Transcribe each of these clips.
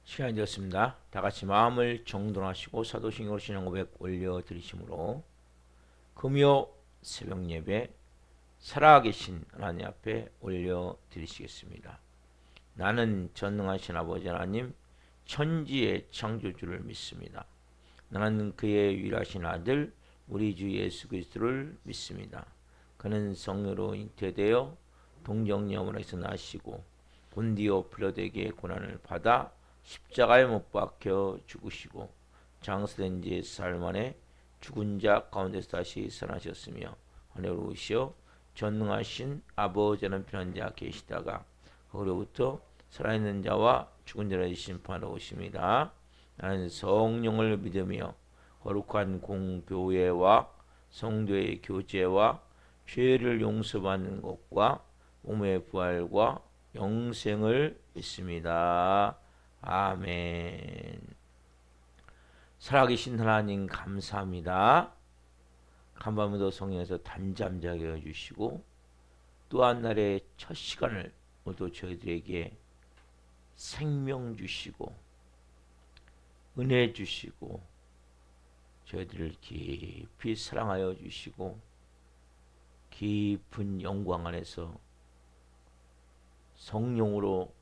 시간이 되었습니다. 다 같이 마음을 정돈하시고 사도신경으로 신앙 고백 올려드리심으로 금요 새벽 예배 살아계신 하나님 앞에 올려드리시겠습니다. 나는 전능하신 아버지 하나님 천지의 창조주를 믿습니다. 나는 그의 유일하신 아들 우리 주 예수 그리스도를 믿습니다. 그는 성령으로 잉태되어 동정녀원에서 나시고 본디오 빌라도에게 고난을 받아 십자가에 못 박혀 죽으시고 장사된 지 4일 만에 죽은 자 가운데서 다시 살아나셨으며 하늘로 오시어 전능하신 아버지 하나님 편한 자 계시다가 거기로부터 살아있는 자와 죽은 자를 심판하러 오십니다. 나는 성령을 믿으며 거룩한 공교회와 성도의 교제와 죄를 용서받는 것과 몸의 부활과 영생을 믿습니다. 아멘. 살아계신 하나님 감사합니다. 간밤에도 성령에서 단잠자게 해주시고 또 한 날의 첫 시간을 모두 저희들에게 생명 주시고 은혜 주시고 저희들을 깊이 사랑하여 주시고 깊은 영광 안에서 성령으로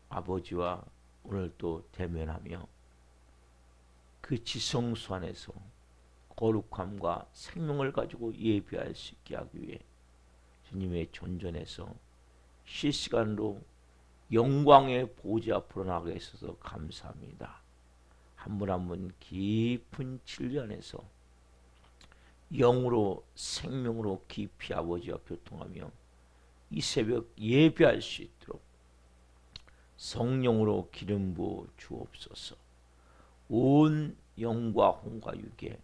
아버지와 오늘 또 대면하며 그 지성소 안에서 거룩함과 생명을 가지고 예배할 수 있게 하기 위해 주님의 존전에서 실시간으로 영광의 보좌 앞으로 나가게 있어서 감사합니다. 한 분 한 분 깊은 진리 안에서 영으로 생명으로 깊이 아버지와 교통하며 이 새벽 예배할 수 있도록 성령으로 기름 부어 주옵소서. 온 영과 혼과 육에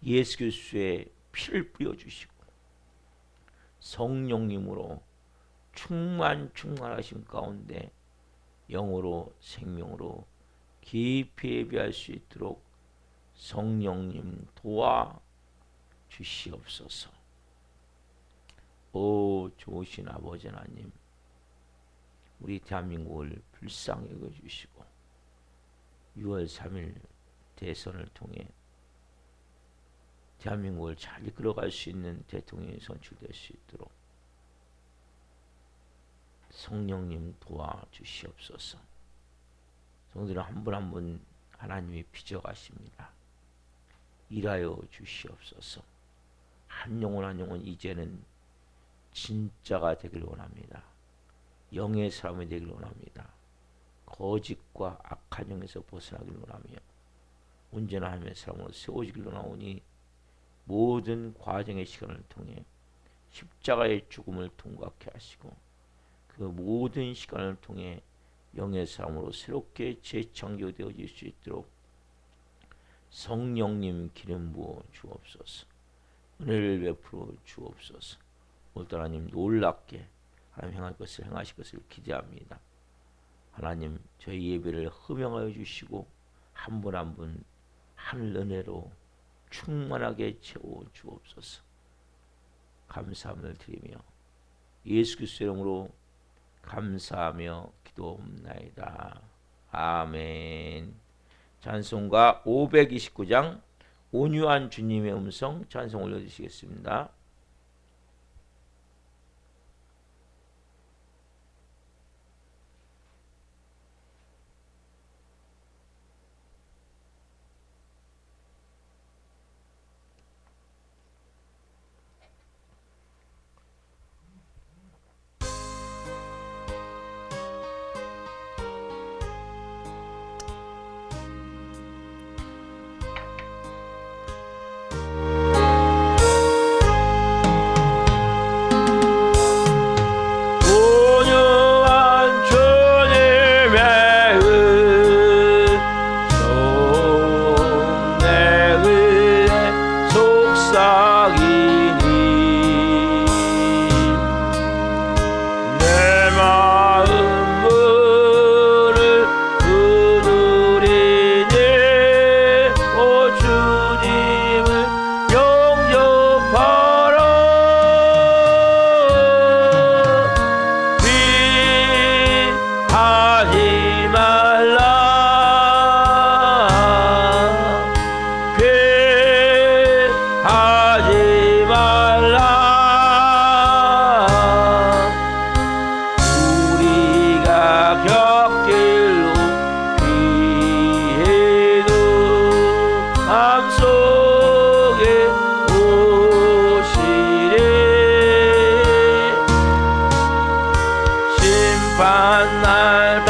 예수 그리스도의 피를 뿌려 주시고 성령님으로 충만하심 가운데 영으로 생명으로 깊이 예배할 수 있도록 성령님 도와 주시옵소서. 오 좋으신 아버지 하나님, 우리 대한민국을 불쌍히 여겨주시고 6월 3일 대선을 통해 대한민국을 잘 이끌어갈 수 있는 대통령이 선출될 수 있도록 성령님 도와주시옵소서. 성도들 한 분 한 분 하나님이 빚어가십니다. 일하여 주시옵소서. 한 영혼 한 영혼 이제는 진짜가 되길 원합니다. 영의 사람이 되길 원합니다. 거짓과 악한 영에서 벗어나길 원하며 온전한 하나님의 사람으로 세워지길 원하오니 모든 과정의 시간을 통해 십자가의 죽음을 통과케 하시고 그 모든 시간을 통해 영의 사람으로 새롭게 재창조되어질 수 있도록 성령님 기름 부어 주옵소서. 은혜를 베풀어 주옵소서. 오늘도 하나님 놀랍게 하나님 행할 것을 행하실 것을 기대합니다. 하나님 저희 예배를 흠양하여 주시고 한 분 한 분 하늘 은혜로 충만하게 채워 주옵소서. 감사함을 드리며 예수 그리스도의 이름으로 감사하며 기도옵나이다. 아멘. 찬송가 529장 온유한 주님의 음성 찬송 올려주시겠습니다.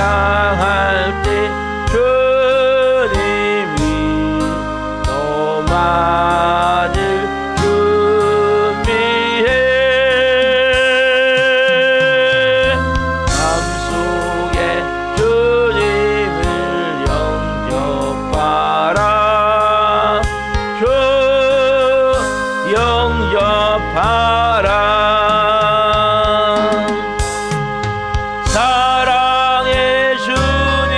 당할 때 주님이 너 맞을 준비해. 마음속에 주님을 영접하라. 주 영접하라. 사랑의 주님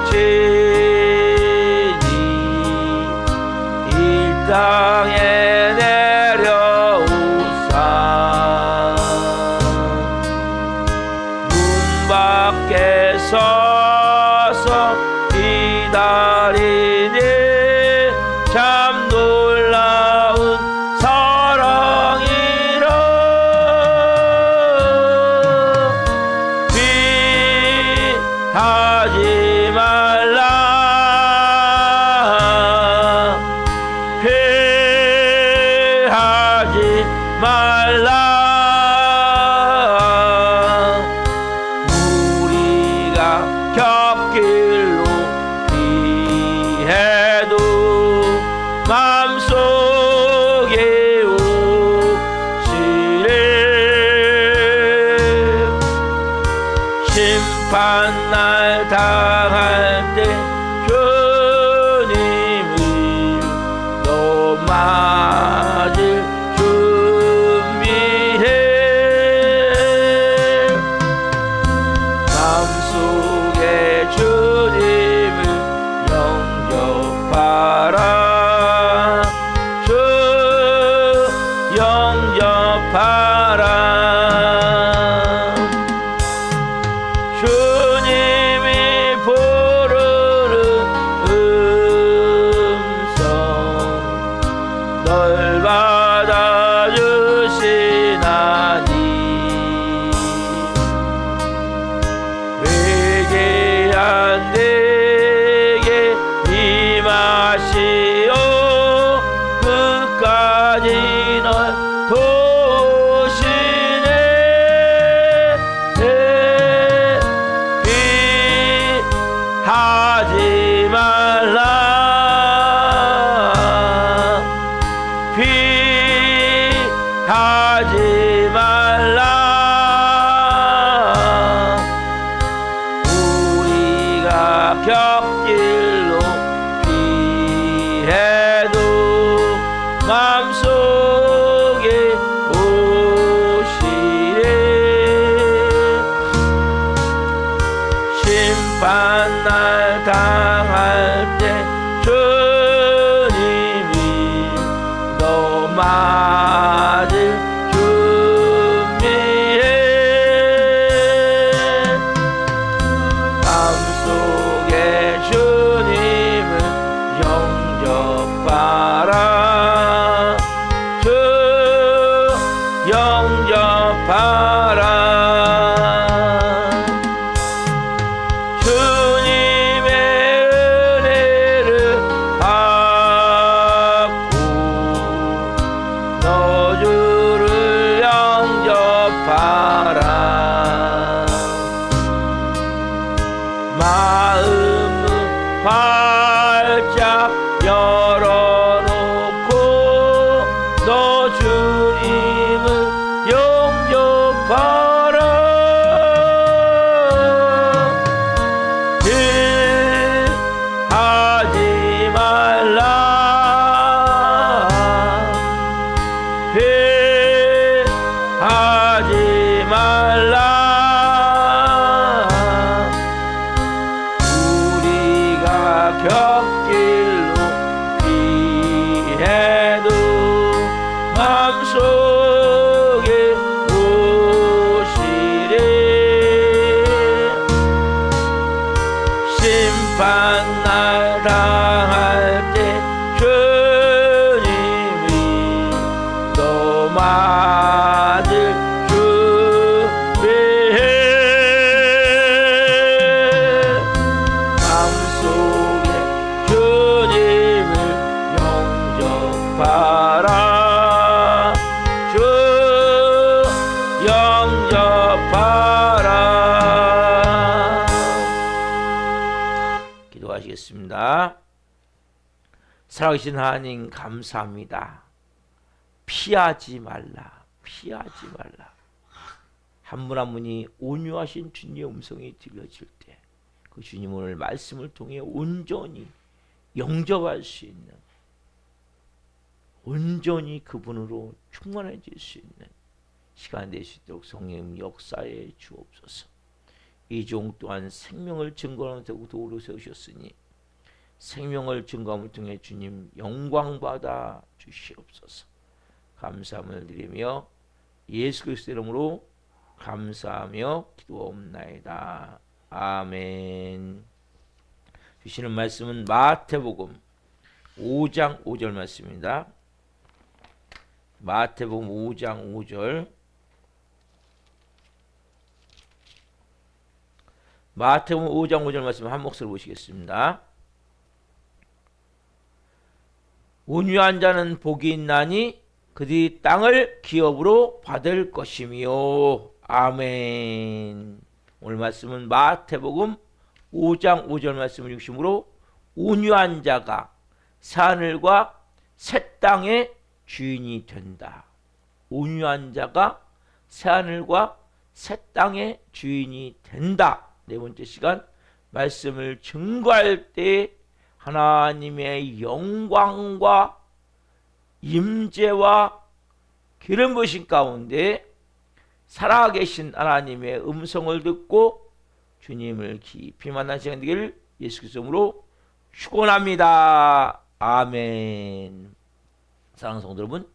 친히 이 땅에 내려오사 문 밖에 서서 기다리니 참 놀라운 사랑이라. 피하지 말라. 피하지 말라. 우리가 곁길로 피해도 마음속에 오시네. 심판날 당할 때 주님을 너 맞을 준비해. 마음속에 주님을 영접하라. 주 영접하라. 주님이 부르는 음성 널 받아주시나니 회개한 내게 임하시오. 끝까지 널 도우시네. 피하지 말라. 피하지 말라. 우리가 곁길로 피해도 마음속에 오시네. 심판날 당할 때 주님이 너 맞을 준비해. 마음속에 주님을 영접하라. 주 영접하라. 주님의 은혜를 받고 너 주를 영접하라. 마음은 활짝 열어놓고 너 주님을 영접하라. 피하지 말라. 피하지 말라. 우리가 곁길로 피해도 마음속에 오시리. 심판날 당할 때 주님이 너 맞을 준비해. 마음속에 주님을 영접하라. 주 영접하라. 기도하시겠습니다. 살아계신 하나님 감사합니다. 피하지 말라. 피하지 말라. 한 분 한 분이 온유하신 주님의 음성이 들려질 때 그 주님 오늘 말씀을 통해 온전히 영접할 수 있는, 온전히 그분으로 충만해질 수 있는 시간 될 수 있도록 성령 역사에 주옵소서. 이 종 또한 생명을 증거하는 도구로 세우셨으니 생명을 증거함을 통해 주님 영광 받아 주시옵소서. 감사함을 드리며 예수 그리스도 이름으로 감사하며 기도옵나이다. 아멘. 주시는 말씀은 마태복음 5장 5절 말씀입니다. 마태복음 5장 5절. 마태복음 5장 5절 말씀 한 목소리로 보시겠습니다. 온유한 자는 복이 있나니 그들이 땅을 기업으로 받을 것이며. 아멘. 오늘 말씀은 마태복음 5장 5절 말씀을 중심으로 온유한 자가 새하늘과 새 땅의 주인이 된다. 온유한 자가 새하늘과 새 땅의 주인이 된다. 네 번째 시간 말씀을 증거할 때 하나님의 영광과 임재와 기름 부으심 가운데 살아계신 하나님의 음성을 듣고 주님을 깊이 만난 시간 되기를 예수 그리스도 이름으로 축원합니다. 아멘. 사랑하는 성도 여러분,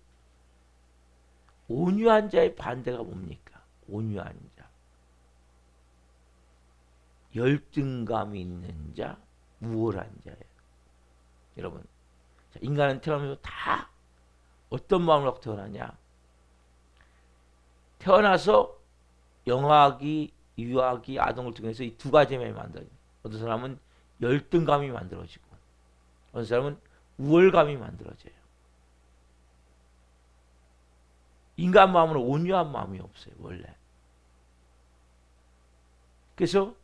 온유한 자의 반대가 뭡니까? 온유한 자, 열등감이 있는 자, 우월한 자예요. 여러분, 인간은 태어나면서 다 어떤 마음을 갖고 태어나냐? 태어나서 영아기, 유아기, 아동을 통해서 이 두 가지 마음이 만들어져요. 어떤 사람은 열등감이 만들어지고 어떤 사람은 우월감이 만들어져요. 인간 마음은 온유한 마음이 없어요, 원래. 그래서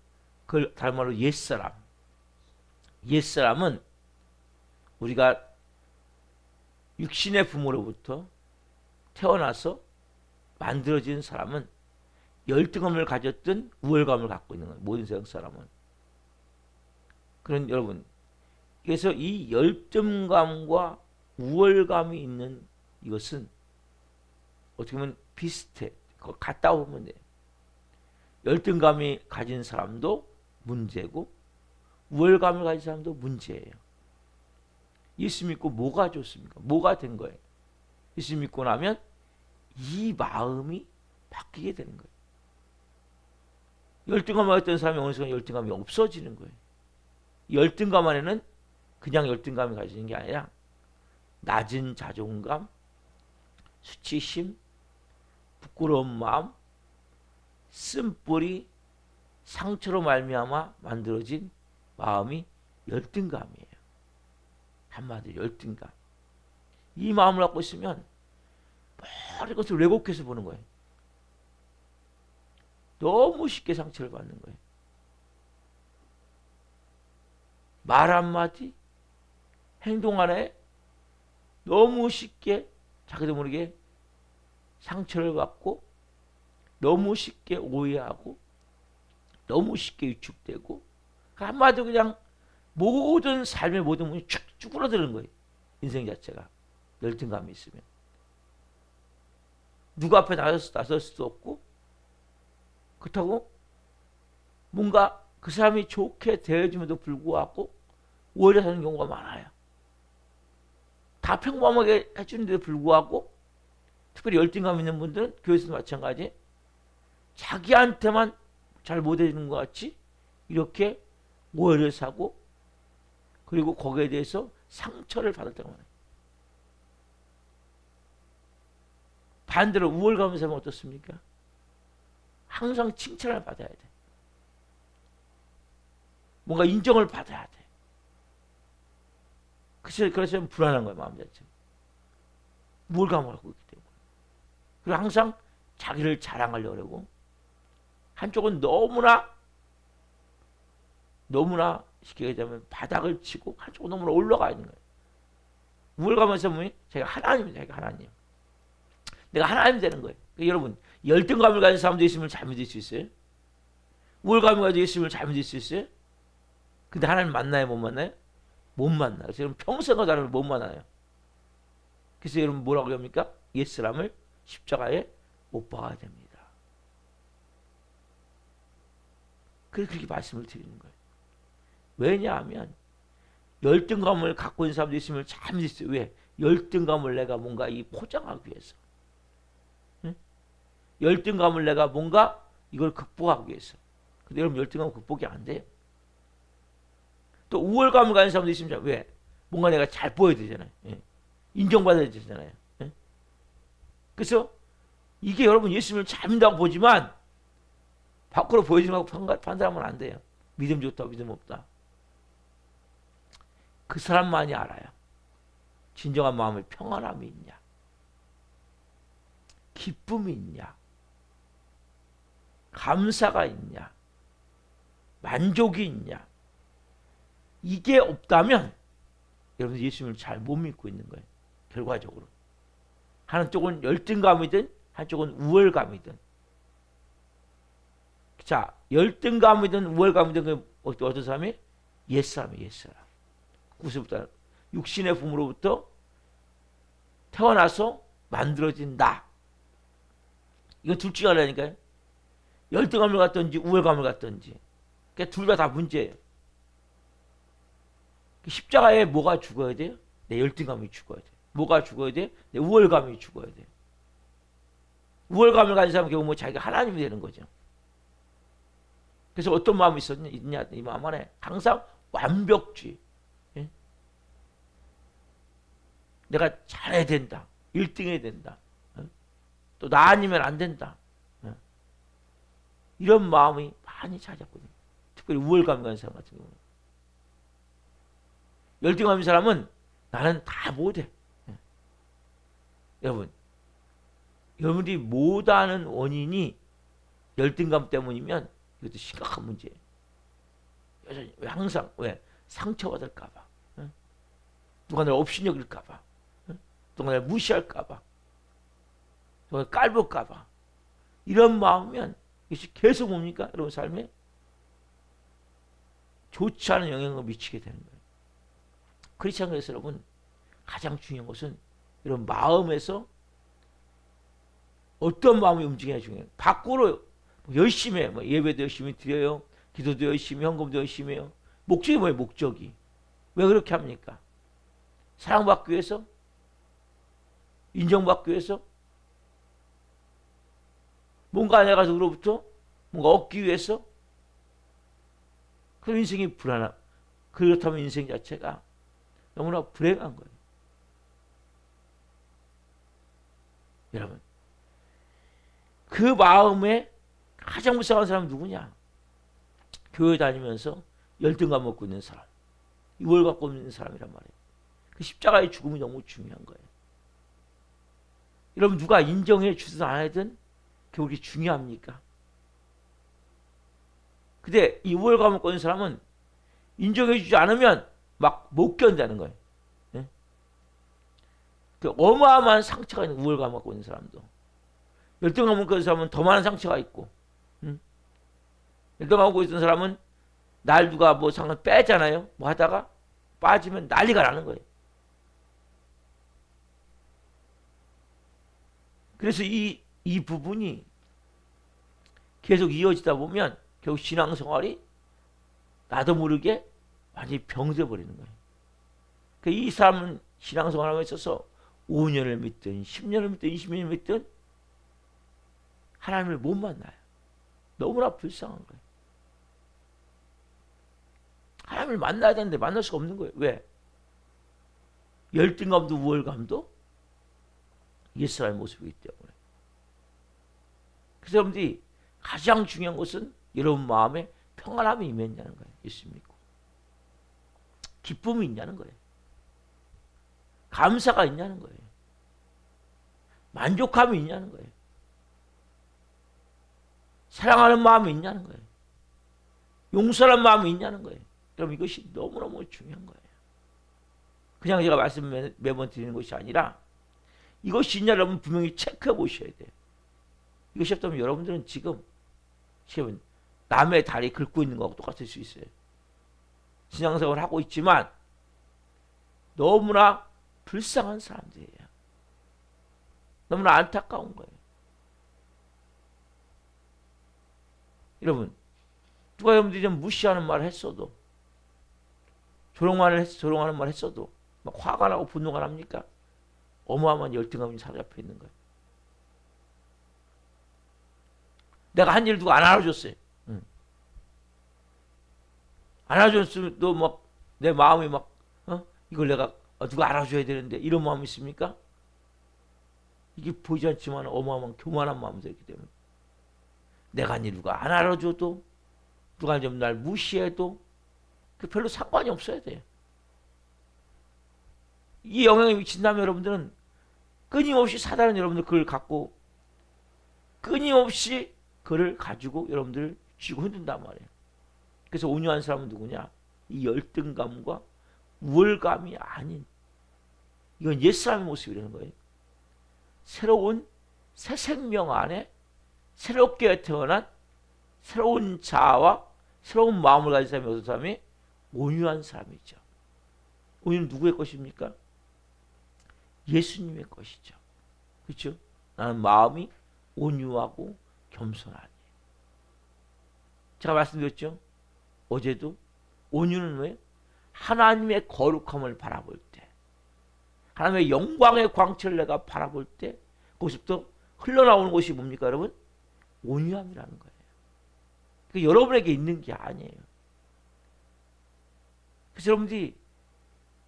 그걸 다른 말로 옛사람. 옛사람은 우리가 육신의 부모로부터 태어나서 만들어진 사람은 열등감을 가졌든 우월감을 갖고 있는 거예요. 모든 세상 사람은. 그런 여러분, 그래서 이 열등감과 우월감이 있는 이것은 어떻게 보면 비슷해. 그거 같다 보면 돼요. 열등감이 가진 사람도 문제고 우월감을 가진 사람도 문제예요. 예수 믿고 뭐가 좋습니까? 뭐가 된 거예요? 예수 믿고 나면 이 마음이 바뀌게 되는 거예요. 열등감을 가졌던 사람이 어느 순간 열등감이 없어지는 거예요. 열등감 안에는 그냥 열등감이 가지는 게 아니라 낮은 자존감, 수치심, 부끄러운 마음, 쓴뿌리, 상처로 말미암아 만들어진 마음이 열등감이에요. 한마디로 열등감. 이 마음을 갖고 있으면 모든 것을 왜곡해서 보는 거예요. 너무 쉽게 상처를 받는 거예요. 말 한마디, 행동 하나에 너무 쉽게 자기도 모르게 상처를 받고 너무 쉽게 오해하고 너무 쉽게 위축되고 한마디로 그냥 모든 삶의 모든 문이 쭉 쭈그러드는 거예요. 인생 자체가 열등감이 있으면 누구 앞에 나설 수도 없고 그렇다고 뭔가 그 사람이 좋게 대해줌에도 불구하고 오히려 사는 경우가 많아요. 다 평범하게 해주는데도 불구하고 특별히 열등감 있는 분들은 교회에서도 마찬가지 자기한테만 잘 못해주는 것 같이 이렇게 오해를 사고 그리고 거기에 대해서 상처를 받았다고 해요. 반대로 우월감을 사면 어떻습니까? 항상 칭찬을 받아야 돼. 뭔가 인정을 받아야 돼. 그래서 불안한 거예요, 마음 자체가. 우월감을 갖고 있기 때문에. 그리고 항상 자기를 자랑하려고 그러고 한쪽은 너무나 쉽게 얘기하면 바닥을 치고 한쪽으로 너무 올라가 있는 거예요. 우월감에서 뭐니? 제가 하나님이다. 제가 하나님. 내가 하나님 되는 거예요. 그러니까 여러분 열등감을 가진 사람도 있으면 잘 믿을 수 있어요. 우월감을 가지고 있으면 잘 믿을 수 있어요. 근데 하나님 만나요? 못 만나요? 못 만나요. 그래서 여러분 평생 그 사람을 못 만나요. 그래서 여러분 뭐라고 합니까? 옛사람을 십자가에 못 박아야 됩니다. 그래서 그렇게 말씀을 드리는 거예요. 왜냐하면 열등감을 갖고 있는 사람도 있으면 잘 믿을 수 있어요. 왜? 열등감을 내가 뭔가 이 포장하기 위해서. 응? 열등감을 내가 뭔가 이걸 극복하기 위해서. 근데 여러분 열등감은 극복이 안 돼요. 또 우월감을 가진 사람도 있으면 왜? 뭔가 내가 잘 보여야 되잖아요. 예. 인정받아야 되잖아요. 예? 그래서 이게 여러분 예수님을 잘 믿는다고 보지만 밖으로 보여주는 거하고 판단하면 안 돼요. 믿음 좋다, 믿음 없다. 그 사람만이 알아요. 진정한 마음에 평안함이 있냐, 기쁨이 있냐, 감사가 있냐, 만족이 있냐. 이게 없다면 여러분 예수님을 잘 못 믿고 있는 거예요. 결과적으로. 한쪽은 열등감이든 한쪽은 우월감이든. 자, 열등감이든 우월감이든 어떤 사람이? 옛사람이 옛사람. 구세부터 육신의 부모로부터 태어나서 만들어진 나. 이건 둘 중에 하나니까요. 열등감을 갖든지 우월감을 갖든지. 그러니까 둘 다 문제예요. 십자가에 뭐가 죽어야 돼요? 내 열등감이 죽어야 돼요. 뭐가 죽어야 돼요? 내 우월감이 죽어야 돼요. 우월감을 가진 사람은 결국 뭐 자기가 하나님이 되는 거죠. 그래서 어떤 마음이 있냐? 이 마음 안에 항상 완벽주의. 예? 내가 잘해야 된다. 1등 해야 된다. 또 나 아니면 안 된다. 이런 마음이 많이 찾았거든요. 특별히 우월감 가진 사람 같은 경우는. 열등감인 사람은 나는 다 못해. 여러분, 여러분이 못하는 원인이 열등감 때문이면 이것도 심각한 문제예요. 여전히 왜 항상 왜 상처받을까봐, 누가 나를 없이 여길까봐, 누가 나를 무시할까봐, 누가 깔볼까봐 이런 마음이면 이것이 계속 뭡니까? 여러분 삶에 좋지 않은 영향을 미치게 되는 거예요. 크리스천에서 여러분 가장 중요한 것은 이런 마음에서 어떤 마음이 움직여야 중요해요. 밖으로 열심히 해요. 예배도 열심히 드려요. 기도도 열심히, 헌금도 열심히 해요. 목적이 뭐예요? 목적이. 왜 그렇게 합니까? 사랑받기 위해서? 인정받기 위해서? 뭔가 내가 누구로부터 뭔가 얻기 위해서? 그럼 인생이 불안함. 그렇다면 인생 자체가 너무나 불행한 거예요. 여러분, 그 마음에 가장 불쌍한 사람은 누구냐? 교회 다니면서 열등감 먹고 있는 사람, 이월 갖고 있는 사람이란 말이에요. 그 십자가의 죽음이 너무 중요한 거예요. 여러분, 누가 인정해 주든 안 하든 그게 중요합니까? 근데 이 우월감 먹고 있는 사람은 인정해 주지 않으면 막 못 견다는 거예요. 네? 그 어마어마한 상처가 있는 우월감 갖고 있는 사람도. 열등감 먹고 있는 사람은 더 많은 상처가 있고, 열등감 갖고 있는 사람은 날 누가 뭐 상을 빼잖아요. 뭐 하다가 빠지면 난리가 나는 거예요. 그래서 이 부분이 계속 이어지다 보면 결국 신앙생활이 나도 모르게 완전히 병들어 버리는 거예요. 그러니까 이 사람은 신앙생활에 있어서 5년을 믿든 10년을 믿든 20년을 믿든 하나님을 못 만나요. 너무나 불쌍한 거예요. 하나님을 만나야 되는데 만날 수가 없는 거예요. 왜? 열등감도 우월감도 옛사람의 모습이기 때문에. 그래서 여러분들이 가장 중요한 것은 여러분 마음에 평안함이 임했냐는 거예요. 예수 믿고. 기쁨이 있냐는 거예요. 감사가 있냐는 거예요. 만족함이 있냐는 거예요. 사랑하는 마음이 있냐는 거예요. 용서하는 마음이 있냐는 거예요. 여러분 이것이 너무너무 중요한 거예요. 그냥 제가 말씀 매번 드리는 것이 아니라 이것이 있냐 여러분 분명히 체크해 보셔야 돼요. 이것이 없다면 여러분들은 지금 남의 다리 긁고 있는 거하고 똑같을 수 있어요. 신앙생활을 하고 있지만 너무나 불쌍한 사람들이에요. 너무나 안타까운 거예요. 여러분 누가 여러분들이 좀 무시하는 말을 했어도 조롱하는 말 했어도 막 화가 나고 분노가 납니까? 어마어마한 열등감이 사로잡혀 있는 거예요. 내가 한 일 누가 안 알아줬어요. 안 알아줬으면 또 막 내 마음이 막 이걸 내가 누가 알아줘야 되는데 이런 마음이 있습니까? 이게 보이지 않지만 어마어마한 교만한 마음이 있기 때문에 내가 한 일 누가 안 알아줘도 누가 좀 날 무시해도 그 별로 상관이 없어야 돼요. 이 영향이 미친다면 여러분들은 끊임없이 사단은 여러분들 그걸 갖고 끊임없이 그를 가지고 여러분들을 쥐고 흔든단 말이에요. 그래서 온유한 사람은 누구냐? 이 열등감과 우월감이 아닌 이건 옛사람의 모습이라는 거예요. 새로운 새 생명 안에 새롭게 태어난 새로운 자아와 새로운 마음을 가진 사람이 어떤 사람이? 온유한 사람이죠. 온유는 누구의 것입니까? 예수님의 것이죠. 그렇죠? 나는 마음이 온유하고 겸손하니. 제가 말씀드렸죠. 어제도 온유는 왜? 하나님의 거룩함을 바라볼 때, 하나님의 영광의 광채를 내가 바라볼 때 거기서부터 흘러나오는 것이 뭡니까 여러분? 온유함이라는 거예요. 그게 여러분에게 있는 게 아니에요. 그래서 여러분들이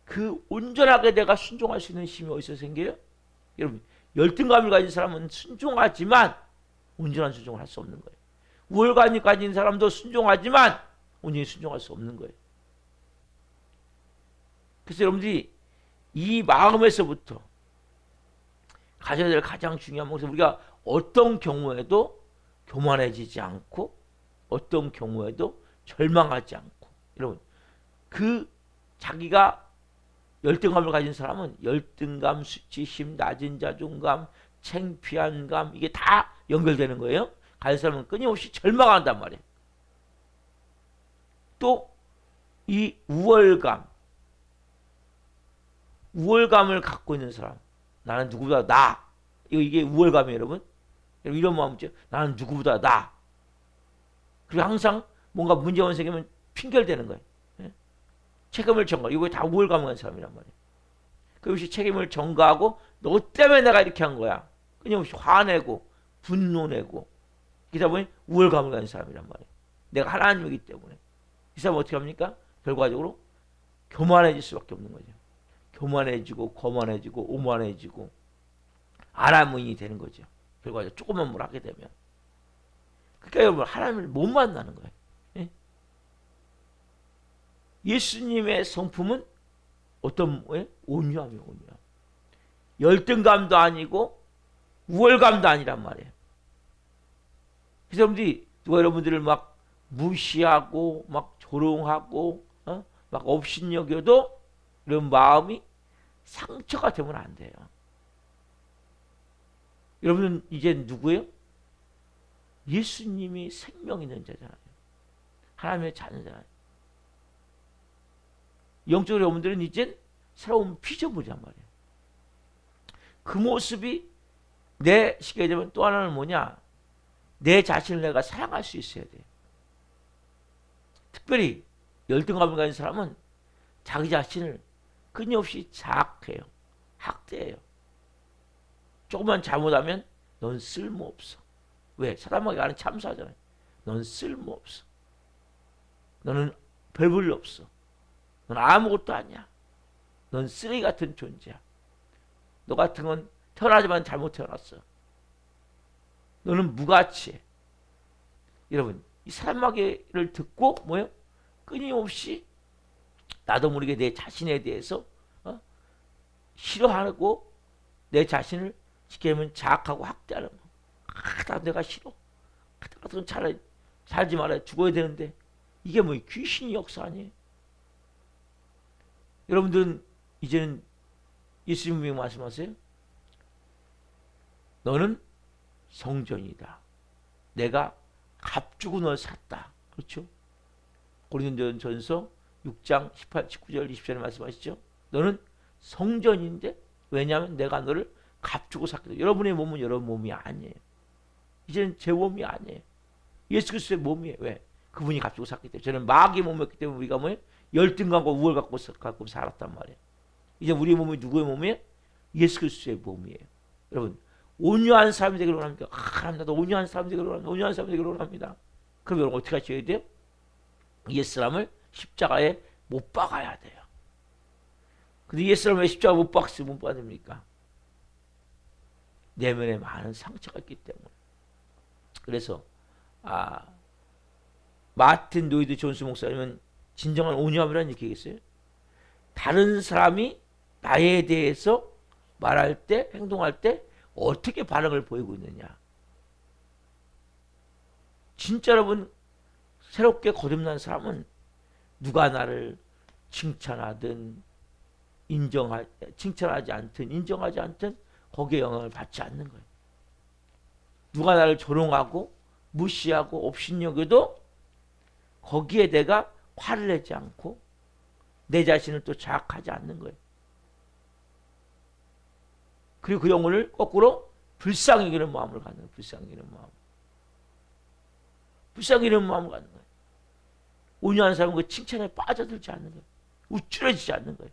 그 온전하게 내가 순종할 수 있는 힘이 어디서 생겨요? 여러분 열등감을 가진 사람은 순종하지만 온전한 순종을 할 수 없는 거예요. 우월감이 가진 사람도 순종하지만 온전히 순종할 수 없는 거예요. 그래서 여러분들이 이 마음에서부터 가져야 될 가장 중요한 것은 우리가 어떤 경우에도 교만해지지 않고 어떤 경우에도 절망하지 않고 여러분 그 자기가 열등감을 가진 사람은 열등감, 수치심, 낮은 자존감, 창피한감 이게 다 연결되는 거예요. 가진 사람은 끊임없이 절망한단 말이에요. 또 이 우월감을 갖고 있는 사람 나는 누구보다 나 이게 우월감이에요 여러분. 이런 마음 있죠. 나는 누구보다 나. 그리고 항상 뭔가 문제가 생기면 핑계를 대는 거예요. 책임을 전가. 이거 다 우월감을 가진 사람이란 말이에요. 그것이 책임을 전가하고 너 때문에 내가 이렇게 한 거야. 끊임없이 화내고 분노내고 그러다 보니 우월감을 가진 사람이란 말이에요. 내가 하나님이기 때문에. 이 사람은 어떻게 합니까? 결과적으로 교만해질 수밖에 없는 거죠. 교만해지고 거만해지고 오만해지고 아람인이 되는 거죠. 결과적으로 조금만 뭘 하게 되면. 그러니까 여러분 하나님을 못 만나는 거예요. 예? 예수님의 성품은 어떤 거예요? 온유함이에요. 온유함. 열등감도 아니고 우월감도 아니란 말이에요. 그래서 여러분들이 누가 여러분들을 막 무시하고 막 조롱하고 막 업신여겨도 이런 마음이 상처가 되면 안 돼요. 여러분은 이제 누구예요? 예수님이 생명 있는 자잖아요. 하나님의 자녀잖아요. 영적으로 여러분들은 이제 새로운 피조물이란 말이에요. 그 모습이 내 시기에 되면 또 하나는 뭐냐? 내 자신을 내가 사랑할 수 있어야 돼요. 특별히 열등감을 가진 사람은 자기 자신을 끊임없이 자학해요. 학대해요. 조금만 잘못하면 넌 쓸모없어. 왜? 사람에게 하는 참사잖아요. 넌 쓸모없어. 너는 별 볼 일 없어. 넌 아무것도 아니야. 넌 쓰레기 같은 존재야. 너 같은 건 태어나지만 잘못 태어났어. 너는 무가치해. 여러분 이 사람마귀를 듣고 뭐예요? 끊임없이 나도 모르게 내 자신에 대해서 싫어하고 내 자신을 쉽게 하면 자학하고 학대하는 거. 다 내가 싫어. 같은 차라리 살지 말아야 죽어야 되는데 이게 뭐 귀신이 역사 아니에요? 여러분들은 이제는 예수님이 말씀하세요. 너는 성전이다. 내가 값주고 널 샀다. 그렇죠? 고린도전서 6장 18, 19절, 20절에 말씀하시죠. 너는 성전인데 왜냐하면 내가 너를 값주고 샀기 때문에. 여러분의 몸은 여러분 몸이 아니에요. 이제는 제 몸이 아니에요. 예수 그리스도의 몸이에요. 왜? 그분이 값주고 샀기 때문에. 저는 마귀의 몸이었기 때문에 우리가 뭐예요? 열등감과 우월 갖고 살았단 말이에요. 이제 우리 몸이 누구의 몸이에요? 예수 그리스도의 몸이에요. 여러분 온유한 사람이 되기를 원합니까? 하나님 나도 온유한 사람이 되기를 원합니다. 온유한 사람이 되기를 원합니다. 그럼 여러분 어떻게 하셔야 돼요? 예수 사람을 십자가에 못 박아야 돼요. 근데 예수 사람을 십자가에 못 박으면 못 받습니까? 내면에 많은 상처가 있기 때문에. 그래서 마틴 노이드 존스 목사님은 진정한 온유함이라는 얘기 얘기했어요. 다른 사람이 나에 대해서 말할 때, 행동할 때 어떻게 반응을 보이고 있느냐. 진짜 여러분 새롭게 거듭난 사람은 누가 나를 칭찬하든 칭찬하지 않든 인정하지 않든 거기에 영향을 받지 않는 거예요. 누가 나를 조롱하고 무시하고 업신여겨도 거기에 내가 화를 내지 않고 내 자신을 또 자학하지 않는 거예요. 그리고 그 영혼을 거꾸로 불쌍히 여기는 마음을 갖는 거예요. 불쌍히 여기는 마음. 불쌍히 여기는 마음을 갖는 거예요. 온유한 사람은 그 칭찬에 빠져들지 않는 거예요. 우쭐해지지 않는 거예요.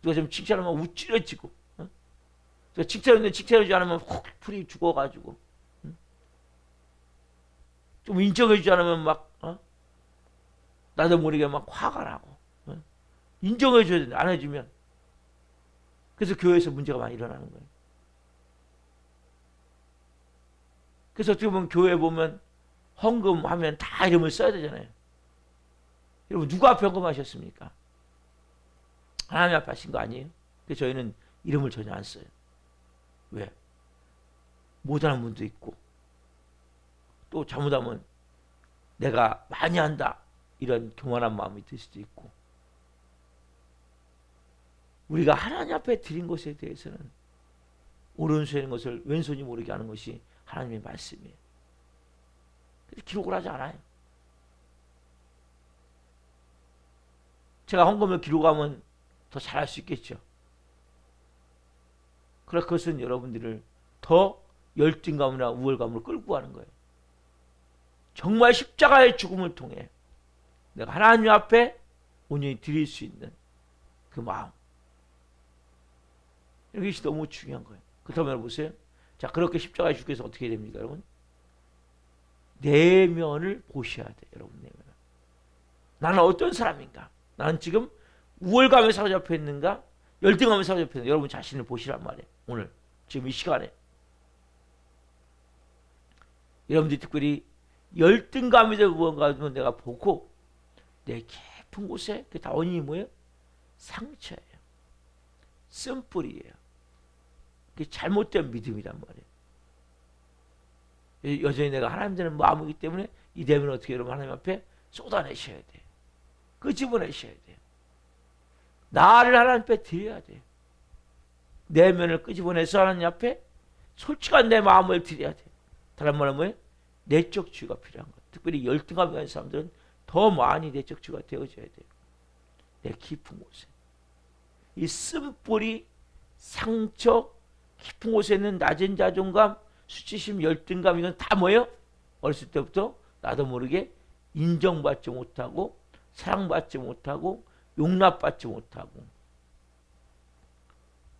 누가 좀 칭찬하면 우쭐해지고, 칭찬하는데 칭찬해주지 않으면 훅 풀이 죽어가지고, 좀 인정해주지 않으면 막, 나도 모르게 막 화가 나고, 인정해줘야 된다. 안 해주면. 그래서 교회에서 문제가 많이 일어나는 거예요. 그래서 어떻게 보면 교회에 보면 헌금하면 다 이름을 써야 되잖아요. 여러분 누가 앞에 헌금하셨습니까? 하나님 앞에 하신 거 아니에요? 그래서 저희는 이름을 전혀 안 써요. 왜? 못하는 분도 있고 또 잘못하면 내가 많이 한다 이런 교만한 마음이 들 수도 있고, 우리가 하나님 앞에 드린 것에 대해서는 오른손에 있는 것을 왼손이 모르게 하는 것이 하나님의 말씀이에요. 그래서 기록을 하지 않아요. 제가 헌금을 기록하면 더 잘할 수 있겠죠. 그러나 그것은 여러분들을 더 열등감이나 우월감으로 끌고 가는 거예요. 정말 십자가의 죽음을 통해 내가 하나님 앞에 온전히 드릴 수 있는 그 마음, 이것이 너무 중요한 거예요. 그렇다면 여러분 보세요. 자, 그렇게 십자가에 죽게 해서 어떻게 됩니까, 여러분? 내면을 보셔야 돼요, 여러분. 내면을. 나는 어떤 사람인가? 나는 지금 우월감에 사로잡혀 있는가? 열등감에 사로잡혀 있는가? 여러분 자신을 보시란 말이에요. 오늘 지금 이 시간에 여러분들이 특별히 열등감이든 무언가든 내가 보고 내 깊은 곳에 그 원인이 뭐예요? 상처예요. 쓴뿌리예요. 그게 잘못된 믿음이란 말이에요. 여전히 내가 하나님 되는 마음이기 때문에 이 내면을 어떻게 여러분 하나님 앞에 쏟아내셔야 돼요. 끄집어내셔야 돼요. 나를 하나님 앞에 드려야 돼요. 내면을 끄집어내서 하나님 앞에 솔직한 내 마음을 드려야 돼요. 다른 말은 뭐예요? 내적 주의가 필요한 거예요. 특별히 열등감이 가는 사람들은 더 많이 내적 주의가 되어져야 돼요. 내 깊은 곳에. 이 쓴뿌리, 상처, 깊은 곳에 있는 낮은 자존감, 수치심, 열등감, 이건 다 뭐예요? 어렸을 때부터 나도 모르게 인정받지 못하고 사랑받지 못하고 용납받지 못하고.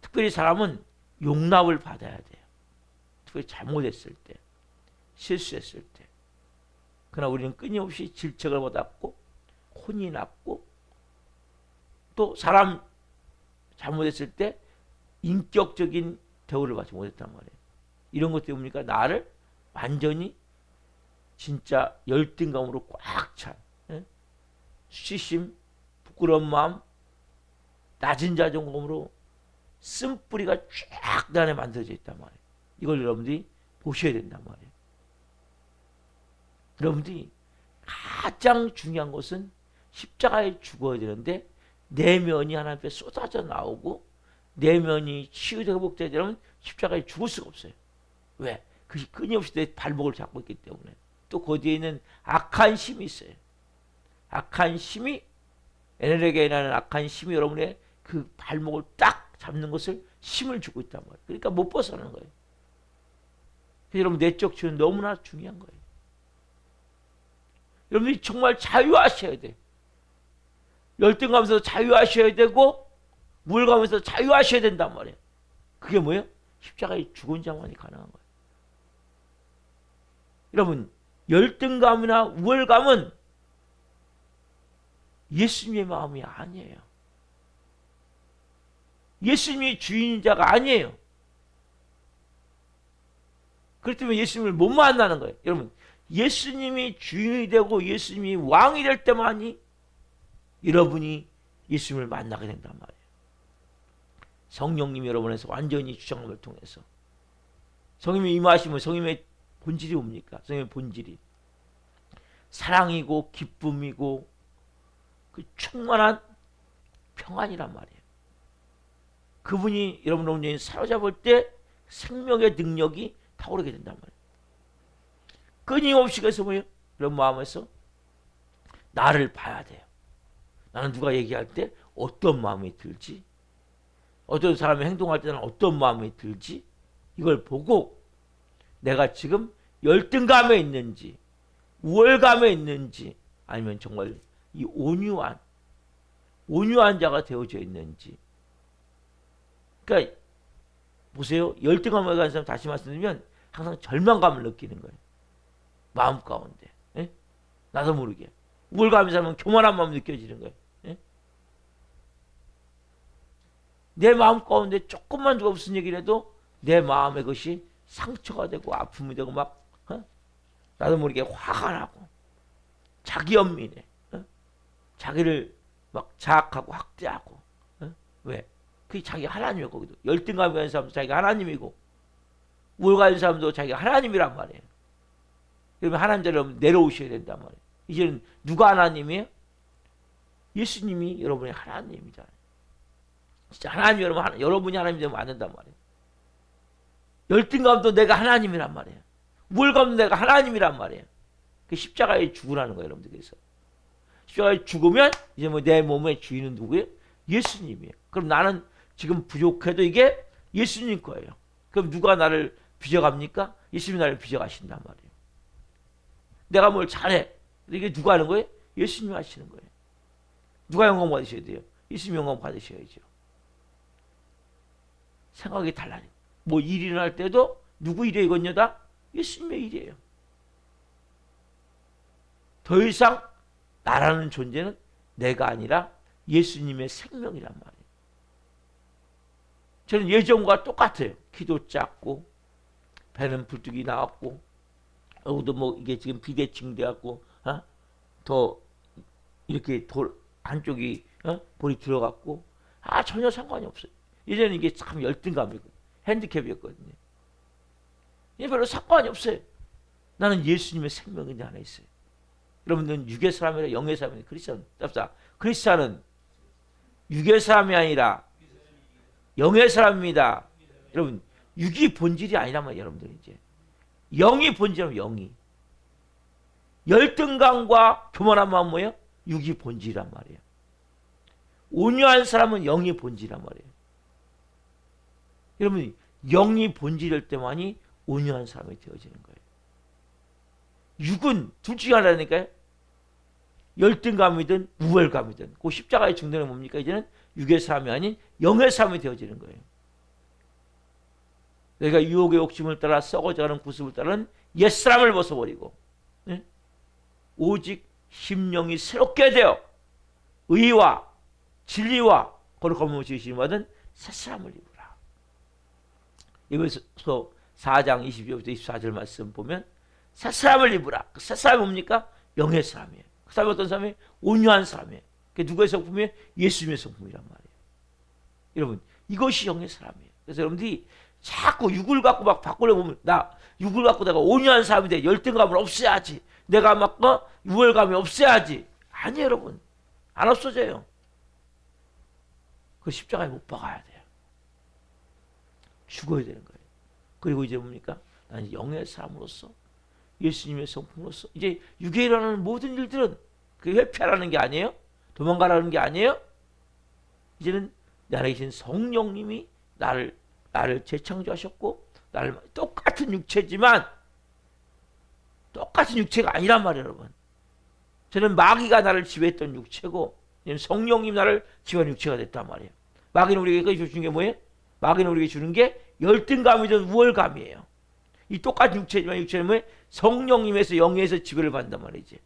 특별히 사람은 용납을 받아야 돼요. 특별히 잘못했을 때, 실수했을 때. 그러나 우리는 끊임없이 질책을 받았고 혼이 났고 또 사람 잘못했을 때 인격적인 대우를 받지 못했단 말이에요. 이런 것 때문이니까 나를 완전히 진짜 열등감으로 꽉 찬 수치심, 부끄러운 마음, 낮은 자존감으로 쓴뿌리가 쫙 내 안에 만들어져 있단 말이에요. 이걸 여러분들이 보셔야 된단 말이에요. 여러분들이 가장 중요한 것은 십자가에 죽어야 되는데 내면이 하나님 앞에 쏟아져 나오고 내면이 치유되고 회복돼야 되려면 십자가에 죽을 수가 없어요. 왜? 그것이 끊임없이 내 발목을 잡고 있기 때문에. 또 거기에 있는 악한 힘이 있어요. 악한 힘이, 에너게이라는 악한 힘이 여러분의 그 발목을 딱 잡는 것을 힘을 주고 있단 말이에요. 그러니까 못 벗어나는 거예요. 여러분 내적 치유는 너무나 중요한 거예요. 여러분이 정말 자유하셔야 돼. 열등감에서 자유하셔야 되고 우월감에서 자유하셔야 된단 말이에요. 그게 뭐예요? 십자가에 죽은 자만이 가능한 거예요. 여러분 열등감이나 우월감은 예수님의 마음이 아니에요. 예수님이 주인인 자가 아니에요. 그렇기 때문에 예수님을 못 만나는 거예요. 여러분 예수님이 주인이 되고 예수님이 왕이 될 때만이 여러분이 예수님을 만나게 된단 말이에요. 성령님이 여러분에서 완전히 주장함을 통해서 성령님이 임하시면 성령님의 본질이 뭡니까? 성령님의 본질이 사랑이고 기쁨이고 그 충만한 평안이란 말이에요. 그분이 여러분 온전히 사로잡을 때 생명의 능력이 타오르게 된단 말이에요. 끊임없이 그래서 뭐예요? 여러분 마음에서 나를 봐야 돼요. 나는 누가 얘기할 때 어떤 마음이 들지? 어떤 사람이 행동할 때는 어떤 마음이 들지? 이걸 보고 내가 지금 열등감에 있는지 우월감에 있는지 아니면 정말 이 온유한 자가 되어져 있는지. 그러니까 보세요. 열등감에 가는 사람 다시 말씀드리면 항상 절망감을 느끼는 거예요. 마음 가운데. 예? 나도 모르게. 우월감인 사람은 교만한 마음이 느껴지는 거예요. 예? 내 마음 가운데 조금만 누가 무슨 얘기를 해도 내 마음의 것이 상처가 되고 아픔이 되고 막 나도 모르게 화가 나고 자기 연민해. 자기를 막 자학하고 학대하고. 왜? 그게 자기 하나님이에요. 거기도 열등감이 가는 사람도 자기가 하나님이고 우월감인 사람도 자기가 하나님이란 말이에요. 그러면 하나님처럼 내려오셔야 된단 말이에요. 이제는 누가 하나님이에요? 예수님이 여러분의 하나님이잖아요. 진짜 하나님 여러분이 하나님 되면 안 된단 말이에요. 열등감도 내가 하나님이란 말이에요. 우월감도 내가 하나님이란 말이에요. 그 십자가에 죽으라는 거예요, 여러분들. 그래서 십자가에 죽으면 이제 뭐 내 몸의 주인은 누구예요? 예수님이에요. 그럼 나는 지금 부족해도 이게 예수님 거예요. 그럼 누가 나를 빚어갑니까? 예수님이 나를 빚어가신단 말이에요. 내가 뭘 잘해. 이게 누가 하는 거예요? 예수님이 하시는 거예요. 누가 영광 받으셔야 돼요? 예수님 영광 받으셔야죠. 생각이 달라요. 뭐 일 일어날 때도 누구 일이에요 이건요 다? 예수님의 일이에요. 더 이상 나라는 존재는 내가 아니라 예수님의 생명이란 말이에요. 저는 예전과 똑같아요. 키도 작고 배는 불뚝이 나왔고 여기도 뭐 이게 지금 비대칭 돼갖고 더 이렇게 돌 한쪽이 볼이 들어갔고 전혀 상관이 없어요. 예전에 이게 참 열등감이고 핸디캡이었거든요. 이게 별로 상관이 없어요. 나는 예수님의 생명이 내 안에 있어요. 여러분들은 육의 사람이라 영의 사람이라 크리스찬 답사. 크리스찬은 육의 사람이 아니라 영의 사람입니다. 여러분 육이 본질이 아니란 말이에요. 여러분들 이제 영이 본질이라면 영이 열등감과 교만한 마음 뭐예요? 육이 본질이란 말이에요. 온유한 사람은 영이 본질이란 말이에요. 여러분 영이 본질일 때만이 온유한 사람이 되어지는 거예요. 육은 둘 중에 하나니까요. 열등감이든 우월감이든 그 십자가의 증거는 뭡니까? 이제는 육의 사람이 아닌 영의 사람이 되어지는 거예요. 내가 유혹의 욕심을 따라 썩어져가는 구습을 따르는 옛사람을 벗어버리고 오직 심령이 새롭게 되어 의와 진리와 거룩함을 지으시는 받은 새사람을 입으라. 이거에서 4장 22절부터 24절 말씀 보면 새사람을 입으라. 그 새사람이 뭡니까? 영의 사람이에요. 그 사람이 어떤 사람이에요? 온유한 사람이에요. 그게 누구의 성품이에요? 예수님의 성품이란 말이에요. 여러분 이것이 영의 사람이에요. 그래서 여러분들이 자꾸 육을 갖고 막 바꾸려고 보면 나 육을 갖고 내가 온유한 사람이 돼. 열등감을 없애야지. 내가 막 우월감이 없애야지. 아니에요 여러분. 안 없어져요. 그 십자가에 못 박아야 돼요. 죽어야 되는 거예요. 그리고 이제 뭡니까? 나는 영의 사람으로서 예수님의 성품으로서 이제 육에 일어나는 모든 일들은 그 회피하라는 게 아니에요. 도망가라는 게 아니에요. 이제는 내 안에 계신 성령님이 나를 재창조하셨고 나를 똑같은 육체지만 똑같은 육체가 아니란 말이에요, 여러분. 저는 마귀가 나를 지배했던 육체고 성령님 나를 지배하는 육체가 됐단 말이에요. 마귀는 우리에게 주는 게 뭐예요? 마귀는 우리에게 주는 게 열등감이든 우월감이에요. 이 똑같은 육체지만 육체는 뭐예요? 성령님에서 영에서 지배를 받는단 말이지.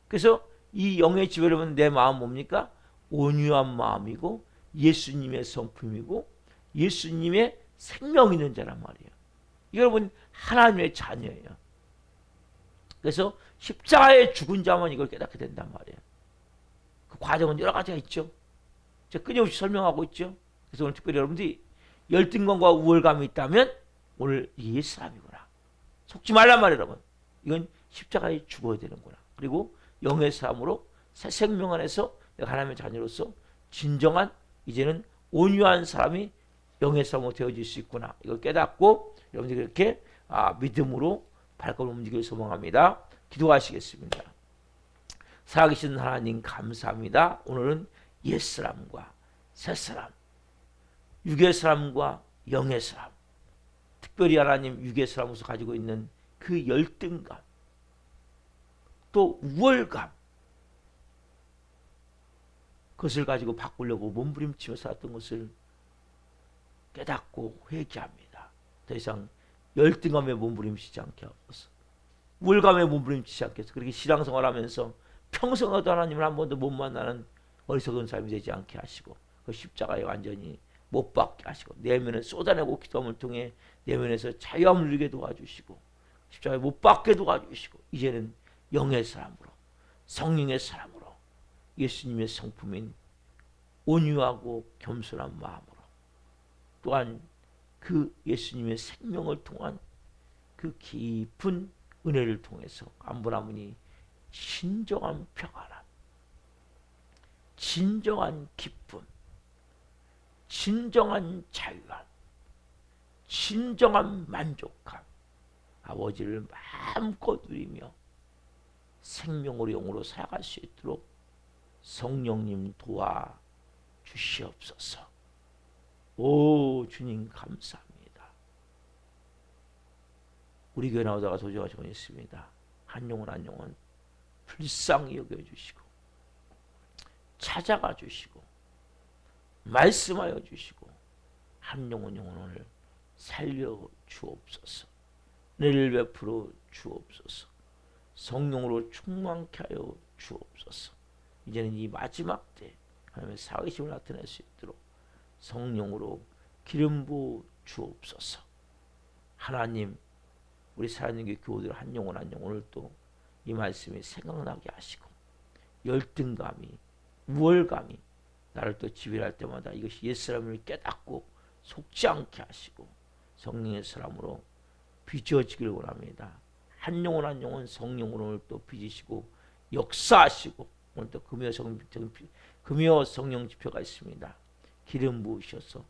그래서 이 영의 지배를 받는 내 마음 뭡니까? 온유한 마음이고 예수님의 성품이고 예수님의 생명 있는 자란 말이에요. 여러분 하나님의 자녀예요. 그래서 십자가에 죽은 자만 이걸 깨닫게 된단 말이에요. 그 과정은 여러 가지가 있죠. 제가 끊임없이 설명하고 있죠. 그래서 오늘 특별히 여러분들이 열등감과 우월감이 있다면 오늘 이 사람이구나. 속지 말란 말이에요, 여러분. 이건 십자가에 죽어야 되는구나. 그리고 영의 사람으로 새 생명 안에서 내가 하나님의 자녀로서 진정한 이제는 온유한 사람이 영의 사람으로 되어질 수 있구나. 이걸 깨닫고 여러분들이 이렇게 믿음으로 발걸음 움직이길 소망합니다. 기도하시겠습니다. 살아계신 하나님 감사합니다. 오늘은 옛사람과 새사람, 육의 사람과 영의 사람, 특별히 하나님 육의 사람으로서 가지고 있는 그 열등감, 또 우월감, 그것을 가지고 바꾸려고 몸부림치며 살았던 것을 깨닫고 회개합니다. 더 이상 열등감에 몸부림치지 않게 하옵소서. 우월감에 몸부림치지 않게 해서 그렇게 신앙생활하면서 평생에도 하나님을 한 번도 못 만나는 어리석은 삶이 되지 않게 하시고 그 십자가에 완전히 못 박게 하시고 내면에 쏟아내고 기도함을 통해 내면에서 자유함을 누리게 도와주시고 십자가에 못 박게 도와주시고 이제는 영의 사람으로 성령의 사람으로 예수님의 성품인 온유하고 겸손한 마음으로 또한 그 예수님의 생명을 통한 그 깊은 은혜를 통해서 한 분 한 분이 진정한 평안함, 진정한 기쁨, 진정한 자유함, 진정한 만족함, 아버지를 마음껏 누리며 생명으로 영으로 살아갈 수 있도록 성령님 도와 주시옵소서. 오 주님 감사합니다. 우리 교회 나오다가 도저히 정했습니다. 한 영혼 불쌍히 여겨주시고 찾아가 주시고 말씀하여 주시고 한 영혼을 살려 주옵소서. 은혜를 베풀어 주옵소서. 성령으로 충만케 하여 주옵소서. 이제는 이 마지막 때 하나님의 살아계심을 나타낼 수 있도록 성령으로 기름 부어 주옵소서. 하나님 우리 살아있는 교우들 한 영혼을 또 이 말씀이 생각나게 하시고 열등감이 우월감이 나를 또 지배할 때마다 이것이 옛사람을 깨닫고 속지 않게 하시고 성령의 사람으로 빚어지길 원합니다. 한 영혼 성령으로 또 빚으시고 역사하시고 오늘 또 금요 성령 집회가 있습니다. 기름 부으셔서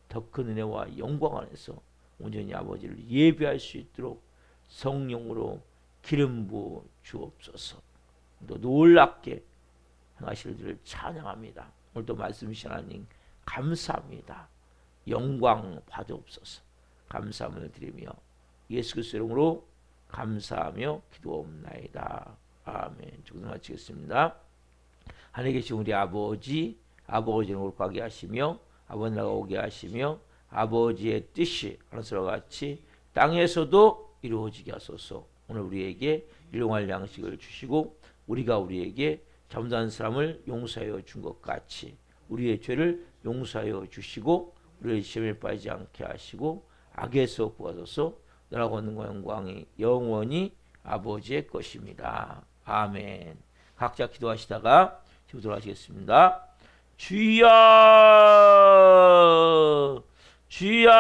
더 큰 은혜와 영광 안에서 온전히 아버지를 예배할 수 있도록 성령으로 기름 부어 주옵소서. 또 놀랍게 행하실 줄을 찬양합니다. 오늘도 말씀 주신 하나님 감사합니다. 영광 받으옵소서. 감사함을 드리며 예수 그리스도 이름으로 감사하며 기도옵나이다. 아멘. 조금 마치겠습니다. 하늘에 계신 우리 아버지는 옳게 하시며 아버지 나라가 오게 하시며 아버지의 뜻이 하늘과 같이 땅에서도 이루어지게 하소서. 오늘 우리에게 일용할 양식을 주시고 우리가 우리에게 잘못한 사람을 용서하여 준 것 같이 우리의 죄를 용서하여 주시고 우리를 시험에 빠지지 않게 하시고 악에서 구하소서. 나라가 권능과 영광이 영원히 아버지의 것입니다. 아멘. 각자 기도하시다가 지금 돌아가시겠습니다. 주여 주여